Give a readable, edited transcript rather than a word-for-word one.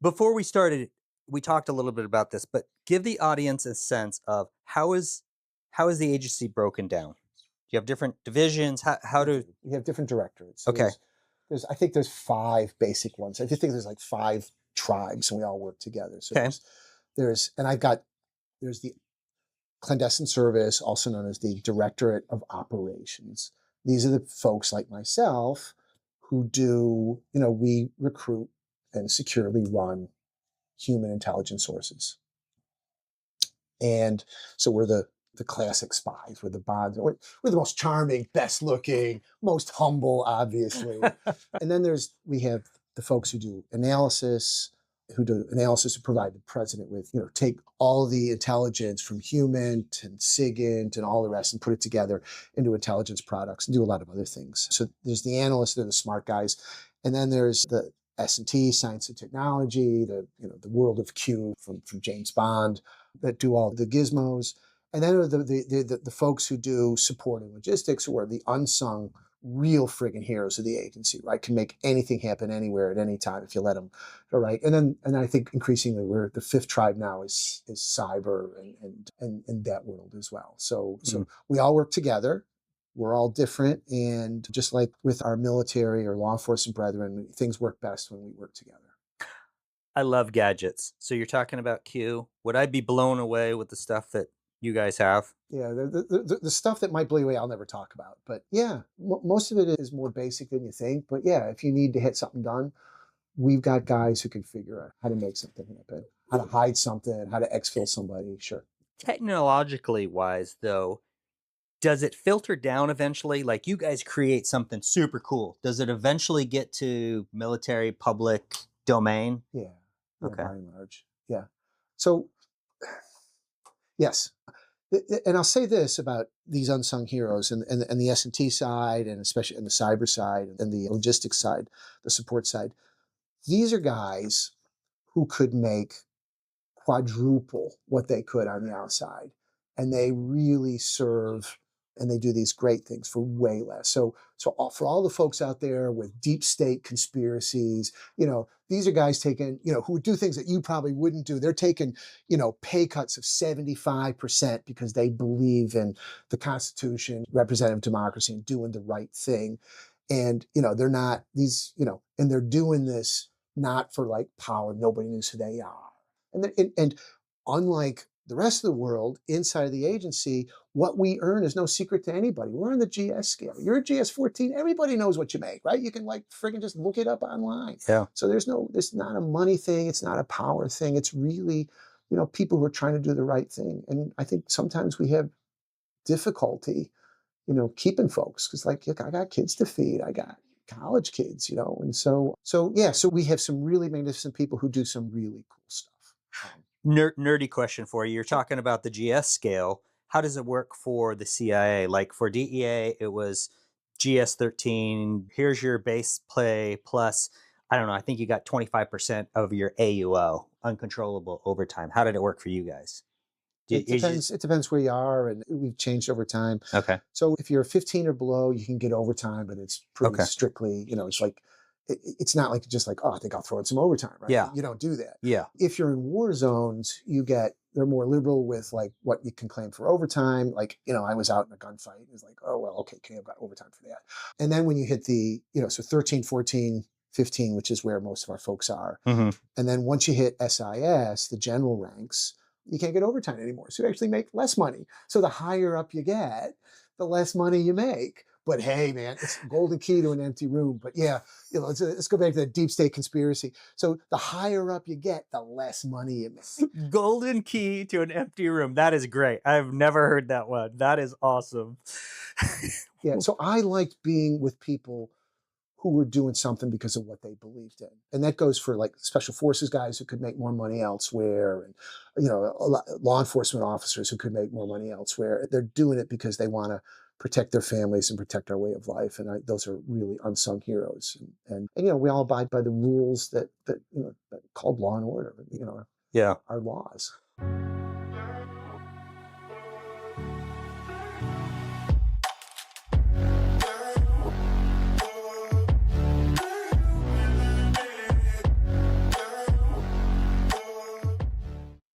Before we started, we talked a little bit about this, but give the audience a sense of how is the agency broken down? Do you have different divisions? How We do do. We have different directorates. So Okay. there's I think there's five basic ones. I just think there's like five tribes, and we all work together. So Okay. there's and I've got there's the clandestine service, also known as the Directorate of Operations. These are the folks like myself who do, we recruit and securely run human intelligence sources. And so we're the classic spies. We're the bonds. We're the most charming, best looking, most humble, obviously. And then we have the folks who do analysis to provide the president with, take all the intelligence from human and SIGINT and all the rest and put it together into intelligence products and do a lot of other things. So there's the analysts, they're the smart guys. And then there's the S&T, science and technology, the world of Q from James Bond that do all the gizmos. And then are the folks who do support and logistics, who are the unsung real friggin' heroes of the agency, right? Can make anything happen anywhere at any time if you let them, all right? And I think increasingly we're the fifth tribe now is cyber and that world as well. So Mm. we all work together. We're all different, and just like with our military or law enforcement brethren, things work best when we work together. I love gadgets. So you're talking about Q. Would I be blown away with the stuff that you guys have? Yeah, the stuff that might blow you away, I'll never talk about. But yeah, most of it is more basic than you think. But yeah, if you need to get something done, we've got guys who can figure out how to make something happen, how to hide something, how to exfil somebody. Sure. Technologically wise, though, does it filter down eventually? Like you guys create something super cool. Does it eventually get to military public domain? Yeah, yeah, Okay. by and large. Yeah. So yes, and I'll say this about these unsung heroes and the S&T side, and especially in the cyber side and the logistics side, the support side. These are guys who could make quadruple what they could on the outside. And they really serve and they do these great things for way less. For all the folks out there with deep state conspiracies, these are guys taking, who would do things that you probably wouldn't do. They're taking, pay cuts of 75% because they believe in the Constitution, representative democracy, and doing the right thing. And, they're not and they're doing this not for like power. Nobody knows who they are. And unlike the rest of the world inside of the agency, what we earn is no secret to anybody. We're on the GS scale. You're a GS 14. Everybody knows what you make, right? You can like friggin' just look it up online. Yeah. So this is not a money thing. It's not a power thing. It's really, people who are trying to do the right thing. And I think sometimes we have difficulty, keeping folks because like, look, I got kids to feed. I got college kids, and so we have some really magnificent people who do some really cool stuff. Nerdy question for you. You're talking about the GS scale. How does it work for the CIA? Like for DEA, it was GS 13. Here's your base play plus, I don't know, I think you got 25% of your AUO, uncontrollable overtime. How did it work for you guys? It depends. It depends where you are, and we've changed over time. Okay. So if you're 15 or below, you can get overtime, but it's pretty Okay. strictly, it's like it's not like just like, oh, I think I'll throw in some overtime, right? Yeah. You don't do that. Yeah. If you're in war zones, they're more liberal with like what you can claim for overtime. Like, I was out in a gunfight. It's like, oh, well, okay, I've got overtime for that. And then when you hit so 13, 14, 15, which is where most of our folks are. Mm-hmm. And then once you hit SIS, the general ranks, you can't get overtime anymore. So you actually make less money. So the higher up you get, the less money you make. But hey, man, it's golden key to an empty room. But yeah, let's go back to the deep state conspiracy. So the higher up you get, the less money you make. Golden key to an empty room. That is great. I've never heard that one. That is awesome. Yeah. So I liked being with people who were doing something because of what they believed in. And that goes for like special forces guys who could make more money elsewhere, and, law enforcement officers who could make more money elsewhere. They're doing it because they want to protect their families and protect our way of life. And those are really unsung heroes. And we all abide by the rules that called law and order, Yeah. our laws.